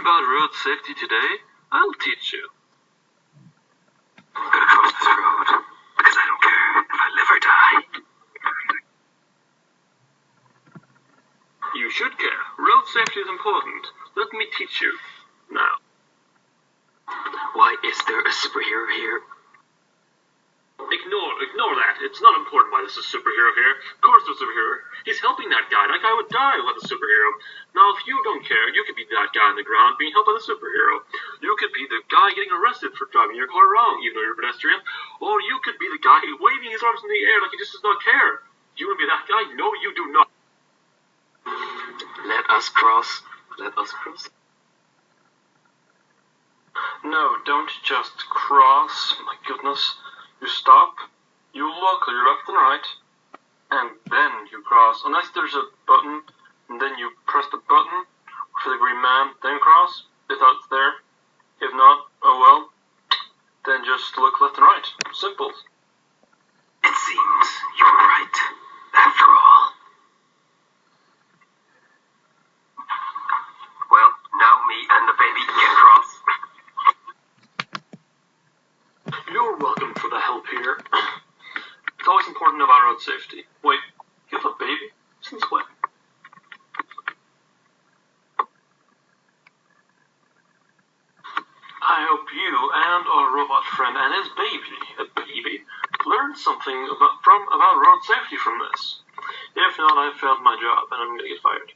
about road safety today? I'll teach you. I'm gonna cross this road, because I don't care if I live or die. You should care. Road safety is important. Let me teach you. Now. Why is there a superhero here? Ignore that. It's not important why there's a superhero here. Of course there's a superhero. He's helping that guy. That guy would die without the superhero. Now, if you don't care, you could be that guy on the ground being helped by the superhero. You could be the guy getting arrested for driving your car wrong, even though you're a pedestrian. Or you could be the guy waving his arms in the air like he just does not care. You would be that guy? No, you do not. Let us cross. Let us cross. No, don't just cross. My goodness. You stop, you look to your left and right, and then you cross. Unless there's a button, and then you press the button for the green man, then cross, if that's there. If not, oh well. Then just look left and right. Simple. It seems you're right, after all. Well, now me and the baby can cross. You're welcome for the help here. It's always important about road safety. Wait, you have a baby? Since when? I hope you and our robot friend and his baby, learned something about road safety from this. If not, I failed my job and I'm gonna get fired.